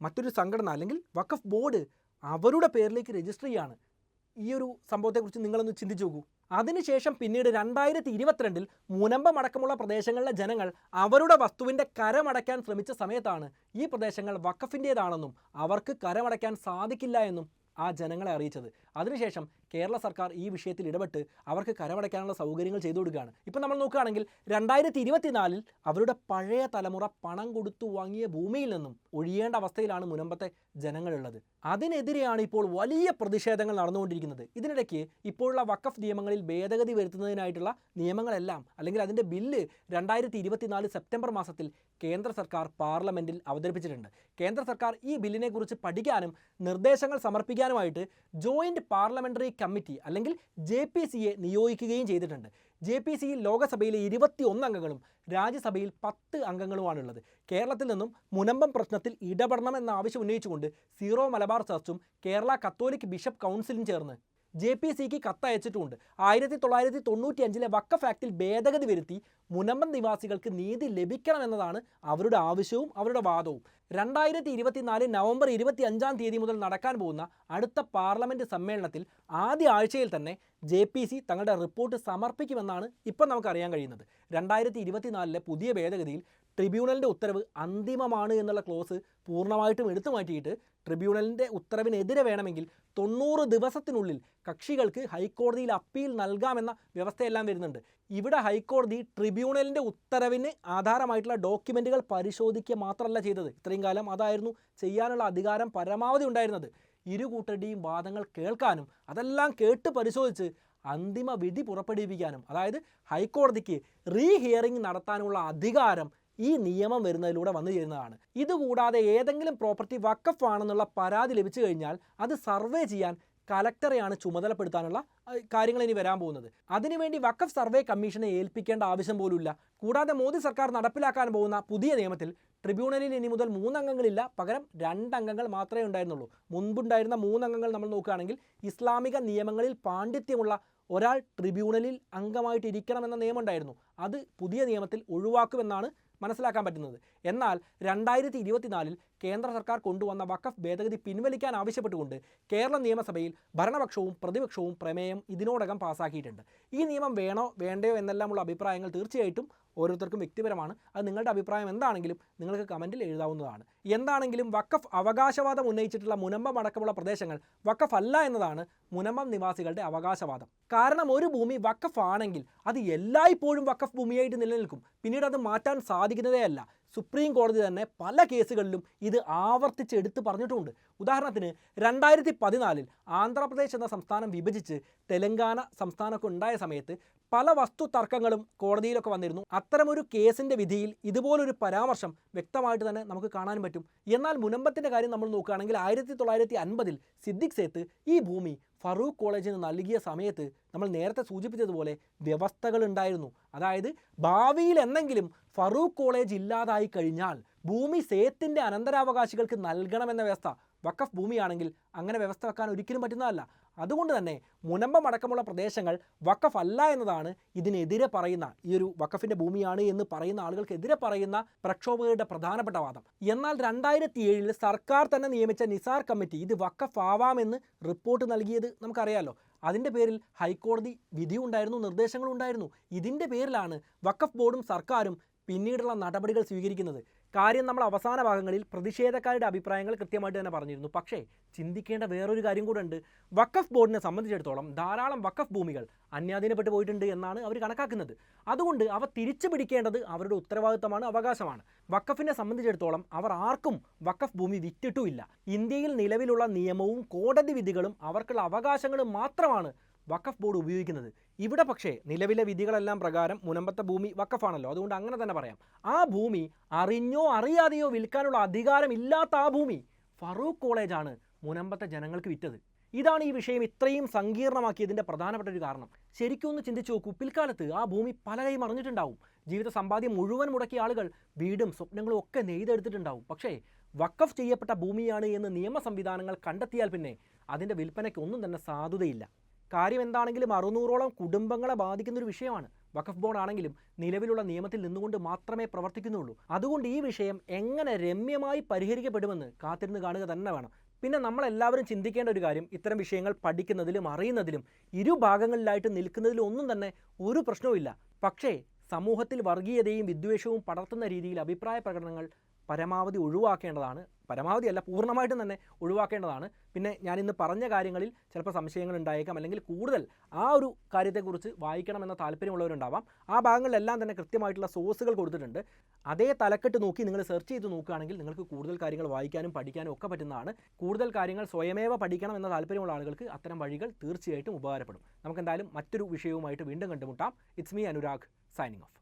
മറ്റൊരു സംഘടന അല്ലെങ്കിൽ വഖഫ് ബോർഡ് അവരുടെ പേരിലേക്ക് രജിസ്റ്റർ ചെയ്യാണ്. ഈ ഒരു സംഭവത്തെക്കുറിച്ച് നിങ്ങളൊന്ന് ചിന്തിച്ചു നോക്കൂ. അതിനുശേഷം പിന്നീട് 2022 മുനമ്പം അടക്കമുള്ള പ്രദേശങ്ങളിലെ ജനങ്ങൾ അവരുടെ വസ്തുവിൻ്റെ കരമടയ്ക്കാൻ ശ്രമിച്ച സമയത്താണ് ഈ പ്രദേശങ്ങൾ വഖഫിൻ്റേതാണെന്നും അവർക്ക് കരമടയ്ക്കാൻ സാധിക്കില്ല എന്നും ആ ജനങ്ങളെ അറിയിച്ചത്. അതിനുശേഷം കേരള സർക്കാർ ഈ വിഷയത്തിൽ ഇടപെട്ട് അവർക്ക് കരമടയ്ക്കാനുള്ള സൗകര്യങ്ങൾ ചെയ്തു കൊടുക്കുകയാണ്. ഇപ്പം നമ്മൾ നോക്കുകയാണെങ്കിൽ 2024 അവരുടെ പഴയ തലമുറ പണം കൊടുത്തു വാങ്ങിയ ഭൂമിയിൽ നിന്നും ഒഴിയേണ്ട അവസ്ഥയിലാണ് മുനമ്പത്തെ ജനങ്ങളുള്ളത്. അതിനെതിരെയാണ് ഇപ്പോൾ വലിയ പ്രതിഷേധങ്ങൾ നടന്നുകൊണ്ടിരിക്കുന്നത്. ഇതിനിടയ്ക്ക് ഇപ്പോഴുള്ള വഖഫ് നിയമങ്ങളിൽ ഭേദഗതി വരുത്തുന്നതിനായിട്ടുള്ള നിയമങ്ങളെല്ലാം അല്ലെങ്കിൽ അതിൻ്റെ ബില്ല് 2024 സെപ്റ്റംബർ മാസത്തിൽ കേന്ദ്ര സർക്കാർ പാർലമെൻറ്റിൽ അവതരിപ്പിച്ചിട്ടുണ്ട്. കേന്ദ്ര സർക്കാർ ഈ ബില്ലിനെക്കുറിച്ച് പഠിക്കാനും നിർദ്ദേശങ്ങൾ സമർപ്പിക്കാനുമായിട്ട് ജോയിൻറ്റ് പാർലമെൻ്ററി കമ്മിറ്റി അല്ലെങ്കിൽ JPCയെ നിയോഗിക്കുകയും ചെയ്തിട്ടുണ്ട്. JPCയിൽ ലോകസഭയിലെ 21 അംഗങ്ങളും രാജ്യസഭയിൽ 10 അംഗങ്ങളുമാണുള്ളത്. കേരളത്തിൽ നിന്നും മുനമ്പം പ്രശ്നത്തിൽ ഇടപെടണമെന്ന ആവശ്യം ഉന്നയിച്ചുകൊണ്ട് സീറോ മലബാർ ചർച്ചും കേരള കത്തോലിക് ബിഷപ്പ് കൗൺസിലും ചേർന്ന് JPCക്ക് കത്തയച്ചിട്ടുമുണ്ട്. 1995 വഖഫ് ആക്ടിൽ ഭേദഗതി വരുത്തി മുനമ്പം നിവാസികൾക്ക് നീതി ലഭിക്കണമെന്നതാണ് അവരുടെ ആവശ്യവും അവരുടെ വാദവും. 2024 നവംബർ 25 മുതൽ നടക്കാൻ പോകുന്ന അടുത്ത പാർലമെൻറ്റ് സമ്മേളനത്തിൽ ആദ്യ ആഴ്ചയിൽ തന്നെ JPC തങ്ങളുടെ റിപ്പോർട്ട് സമർപ്പിക്കുമെന്നാണ് ഇപ്പം നമുക്കറിയാൻ കഴിയുന്നത്. 2024 പുതിയ ഭേദഗതിയിൽ ട്രിബ്യൂണലിൻ്റെ ഉത്തരവ് അന്തിമമാണ് എന്നുള്ള ക്ലോസ് പൂർണ്ണമായിട്ടും എടുത്തു മാറ്റിയിട്ട് ട്രിബ്യൂണലിൻ്റെ ഉത്തരവിനെതിരെ വേണമെങ്കിൽ 90 ദിവസത്തിനുള്ളിൽ കക്ഷികൾക്ക് ഹൈക്കോടതിയിൽ അപ്പീൽ നൽകാമെന്ന വ്യവസ്ഥയെല്ലാം വരുന്നുണ്ട്. ഇവിടെ ഹൈക്കോടതി ട്രിബ്യൂണലിൻ്റെ ഉത്തരവിന് ആധാരമായിട്ടുള്ള ഡോക്യുമെൻറ്റുകൾ പരിശോധിക്കുക മാത്രമല്ല ചെയ്തത്. ഇത്രയും കാലം അതായിരുന്നു ചെയ്യാനുള്ള അധികാരം പരമാവധി ഉണ്ടായിരുന്നത്. ഇരു കൂട്ടരുടെയും വാദങ്ങൾ കേൾക്കാനും അതെല്ലാം കേട്ട് പരിശോധിച്ച് അന്തിമ വിധി പുറപ്പെടുവിക്കാനും, അതായത് ഹൈക്കോടതിക്ക് റീഹിയറിംഗ് നടത്താനുള്ള അധികാരം ഈ നിയമം വരുന്നതിലൂടെ വന്നു ചേരുന്നതാണ്. ഇതുകൂടാതെ ഏതെങ്കിലും പ്രോപ്പർട്ടി വഖഫ് ആണെന്നുള്ള പരാതി ലഭിച്ചു കഴിഞ്ഞാൽ അത് സർവേ ചെയ്യാൻ കലക്ടറെയാണ് ചുമതലപ്പെടുത്താനുള്ള കാര്യങ്ങൾ ഇനി വരാൻ പോകുന്നത്. അതിനുവേണ്ടി വഖഫ് സർവേ കമ്മീഷനെ ഏൽപ്പിക്കേണ്ട ആവശ്യം പോലുമില്ല. കൂടാതെ മോദി സർക്കാർ നടപ്പിലാക്കാൻ പോകുന്ന പുതിയ നിയമത്തിൽ ട്രിബ്യൂണലിൽ ഇനി മുതൽ 3 അംഗങ്ങളില്ല, പകരം 2 അംഗങ്ങൾ മാത്രമേ ഉണ്ടായിരുന്നുള്ളൂ. മുൻപുണ്ടായിരുന്ന 3 അംഗങ്ങൾ നമ്മൾ നോക്കുകയാണെങ്കിൽ ഇസ്ലാമിക നിയമങ്ങളിൽ പാണ്ഡിത്യമുള്ള ഒരാൾ ട്രിബ്യൂണലിൽ അംഗമായിട്ട് ഇരിക്കണമെന്ന നിയമം ഉണ്ടായിരുന്നു. അത് പുതിയ നിയമത്തിൽ ഒഴിവാക്കുമെന്നാണ് മനസ്സിലാക്കാൻ പറ്റുന്നത്. എന്നാൽ 2024 കേന്ദ്ര സർക്കാർ കൊണ്ടുവന്ന വഖഫ് ഭേദഗതി പിൻവലിക്കാൻ ആവശ്യപ്പെട്ടുകൊണ്ട് കേരള നിയമസഭയിൽ ഭരണപക്ഷവും പ്രതിപക്ഷവും പ്രമേയം ഇതിനോടകം പാസ്സാക്കിയിട്ടുണ്ട്. ഈ നിയമം വേണോ വേണ്ടയോ എന്നെല്ലാമുള്ള അഭിപ്രായങ്ങൾ തീർച്ചയായിട്ടും ഓരോരുത്തർക്കും വ്യക്തിപരമാണ്. അത് നിങ്ങളുടെ അഭിപ്രായം എന്താണെങ്കിലും നിങ്ങൾക്ക് കമൻറ്റിൽ എഴുതാവുന്നതാണ്. എന്താണെങ്കിലും വഖഫ് അവകാശവാദം ഉന്നയിച്ചിട്ടുള്ള മുനമ്പം അടക്കമുള്ള പ്രദേശങ്ങൾ വഖഫ് അല്ല എന്നതാണ് മുനമ്പം നിവാസികളുടെ അവകാശവാദം. കാരണം ഒരു ഭൂമി വഖഫ് ആണെങ്കിൽ അത് എല്ലായ്പ്പോഴും വഖഫ് ഭൂമിയായിട്ട് നിലനിൽക്കും. പിന്നീട് അത് മാറ്റാൻ സാധിക്കുന്നതേ അല്ല. സുപ്രീം കോടതി തന്നെ പല കേസുകളിലും ഇത് ആവർത്തിച്ച് എടുത്ത് പറഞ്ഞിട്ടുമുണ്ട്. ഉദാഹരണത്തിന് 2014 ആന്ധ്രാപ്രദേശ് എന്ന സംസ്ഥാനം വിഭജിച്ച് തെലങ്കാന സംസ്ഥാനമൊക്കെ ഉണ്ടായ സമയത്ത് പല വസ്തു തർക്കങ്ങളും കോടതിയിലൊക്കെ വന്നിരുന്നു. അത്തരമൊരു കേസിൻ്റെ വിധിയിൽ ഇതുപോലൊരു പരാമർശം വ്യക്തമായിട്ട് തന്നെ നമുക്ക് കാണാൻ പറ്റും. എന്നാൽ മുനമ്പത്തിൻ്റെ കാര്യം നമ്മൾ നോക്കുകയാണെങ്കിൽ 1950 സിദ്ദിഖ് സേത്ത് ഈ ഭൂമി ഫറൂഖ് കോളേജിന് നൽകിയ സമയത്ത് നമ്മൾ നേരത്തെ സൂചിപ്പിച്ചതുപോലെ വ്യവസ്ഥകൾ ഉണ്ടായിരുന്നു. അതായത് ഭാവിയിൽ എന്തെങ്കിലും ഫറൂഖ് കോളേജ് ഇല്ലാതായി കഴിഞ്ഞാൽ ഭൂമി സേത്തിൻ്റെ അനന്തരാവകാശികൾക്ക് നൽകണമെന്ന വ്യവസ്ഥ. വഖഫ് ഭൂമിയാണെങ്കിൽ അങ്ങനെ വ്യവസ്ഥ വെക്കാൻ ഒരിക്കലും പറ്റുന്നതല്ല. അതുകൊണ്ട് തന്നെ മുനമ്പം അടക്കമുള്ള പ്രദേശങ്ങൾ വഖഫ് അല്ല എന്നതാണ് ഇതിനെതിരെ പറയുന്ന, ഈ ഒരു വഖഫിൻ്റെ ഭൂമിയാണ് എന്ന് പറയുന്ന ആളുകൾക്കെതിരെ പറയുന്ന പ്രക്ഷോഭകരുടെ പ്രധാനപ്പെട്ട വാദം. എന്നാൽ 2007 സർക്കാർ തന്നെ നിയമിച്ച നിസാർ കമ്മിറ്റി ഇത് വഖഫ് ആവാമെന്ന് റിപ്പോർട്ട് നൽകിയത് നമുക്കറിയാമല്ലോ. അതിൻ്റെ പേരിൽ ഹൈക്കോടതി വിധിയുണ്ടായിരുന്നു, നിർദ്ദേശങ്ങളുണ്ടായിരുന്നു. ഇതിൻ്റെ പേരിലാണ് വഖഫ് ബോർഡും സർക്കാരും പിന്നീടുള്ള നടപടികൾ സ്വീകരിക്കുന്നത്. കാര്യം നമ്മൾ അവസാന ഭാഗങ്ങളിൽ പ്രതിഷേധക്കാരുടെ അഭിപ്രായങ്ങൾ കൃത്യമായിട്ട് തന്നെ പറഞ്ഞിരുന്നു. പക്ഷേ ചിന്തിക്കേണ്ട വേറൊരു കാര്യം കൂടെ ഉണ്ട്. വഖഫ് ബോർഡിനെ സംബന്ധിച്ചിടത്തോളം ധാരാളം വഖഫ് ഭൂമികൾ അന്യാധീനപ്പെട്ടു പോയിട്ടുണ്ട് എന്നാണ് അവർ കണക്കാക്കുന്നത്. അതുകൊണ്ട് അവ തിരിച്ചു പിടിക്കേണ്ടത് അവരുടെ ഉത്തരവാദിത്തമാണ്, അവകാശമാണ്. വഖഫിനെ സംബന്ധിച്ചിടത്തോളം അവർ ആർക്കും വഖഫ് ഭൂമി വിറ്റിട്ടുമില്ല. ഇന്ത്യയിൽ നിലവിലുള്ള നിയമവും കോടതി വിധികളും അവർക്കുള്ള അവകാശങ്ങളും മാത്രമാണ് വഖഫ് ബോർഡ് ഉപയോഗിക്കുന്നത്. ഇവിടെ പക്ഷേ നിലവിലെ വിധികളെല്ലാം പ്രകാരം മുനമ്പത്തെ ഭൂമി വഖഫാണല്ലോ, അതുകൊണ്ട് അങ്ങനെ തന്നെ പറയാം. ആ ഭൂമി അറിഞ്ഞോ അറിയാതെയോ വിൽക്കാനുള്ള അധികാരമില്ലാത്ത ആ ഭൂമി ഫറൂഖ് കോളേജാണ് മുനമ്പത്തെ ജനങ്ങൾക്ക് വിറ്റത്. ഇതാണ് ഈ വിഷയം ഇത്രയും സങ്കീർണമാക്കിയതിൻ്റെ പ്രധാനപ്പെട്ട ഒരു കാരണം. ശരിക്കും ഒന്ന് ചിന്തിച്ചു നോക്കൂ. പിൽക്കാലത്ത് ആ ഭൂമി പല കൈ മറിഞ്ഞിട്ടുണ്ടാവും. ജീവിത സമ്പാദ്യം മുഴുവൻ മുടക്കിയ ആളുകൾ വീടും സ്വപ്നങ്ങളും ഒക്കെ നെയ്തെടുത്തിട്ടുണ്ടാവും. പക്ഷേ വഖഫ് ചെയ്യപ്പെട്ട ഭൂമിയാണ് എന്ന് നിയമ സംവിധാനങ്ങൾ കണ്ടെത്തിയാൽ പിന്നെ അതിൻ്റെ വിൽപ്പനയ്ക്ക് ഒന്നും തന്നെ സാധുതയില്ല. കാര്യം എന്താണെങ്കിലും 600ഓളം കുടുംബങ്ങളെ ബാധിക്കുന്നൊരു വിഷയമാണ്. വഖഫ് ബോർഡ് ആണെങ്കിലും നിലവിലുള്ള നിയമത്തിൽ നിന്നുകൊണ്ട് മാത്രമേ പ്രവർത്തിക്കുന്നുള്ളൂ. അതുകൊണ്ട് ഈ വിഷയം എങ്ങനെ രമ്യമായി പരിഹരിക്കപ്പെടുമെന്ന് കാത്തിരുന്ന് കാണുക തന്നെ വേണം. പിന്നെ നമ്മളെല്ലാവരും ചിന്തിക്കേണ്ട ഒരു കാര്യം, ഇത്തരം വിഷയങ്ങൾ പഠിക്കുന്നതിലും അറിയുന്നതിലും ഇരുഭാഗങ്ങളിലായിട്ട് നിൽക്കുന്നതിലും ഒന്നും തന്നെ ഒരു പ്രശ്നവുമില്ല. പക്ഷേ സമൂഹത്തിൽ വർഗീയതയും വിദ്വേഷവും പടർത്തുന്ന രീതിയിൽ അഭിപ്രായ പ്രകടനങ്ങൾ പരമാവധി ഒഴിവാക്കേണ്ടതാണ്. പരമാവധിയല്ല, പൂർണ്ണമായിട്ടും തന്നെ ഒഴിവാക്കേണ്ടതാണ്. പിന്നെ ഞാനിന്ന് പറഞ്ഞ കാര്യങ്ങളിൽ ചിലപ്പോൾ സംശയങ്ങൾ ഉണ്ടായേക്കാം, അല്ലെങ്കിൽ കൂടുതൽ ആ ഒരു കാര്യത്തെക്കുറിച്ച് വായിക്കണമെന്ന താല്പര്യമുള്ളവരുണ്ടാവാം. ആ ഭാഗങ്ങളിലെല്ലാം തന്നെ കൃത്യമായിട്ടുള്ള സോഴ്സുകൾ കൊടുത്തിട്ടുണ്ട്. അതേ തലക്കെട്ട് നോക്കി നിങ്ങൾ സെർച്ച് ചെയ്ത് നോക്കുകയാണെങ്കിൽ നിങ്ങൾക്ക് കൂടുതൽ കാര്യങ്ങൾ വായിക്കാനും പഠിക്കാനും ഒക്കെ പറ്റുന്നതാണ്. കൂടുതൽ കാര്യങ്ങൾ സ്വയമേവ പഠിക്കണം എന്ന താല്പര്യമുള്ള ആളുകൾക്ക് അത്തരം വഴികൾ തീർച്ചയായിട്ടും ഉപകാരപ്പെടും. നമുക്കെന്തായാലും മറ്റൊരു വിഷയവുമായിട്ട് വീണ്ടും കണ്ടുമുട്ടാം. It's me Anurag, signing off.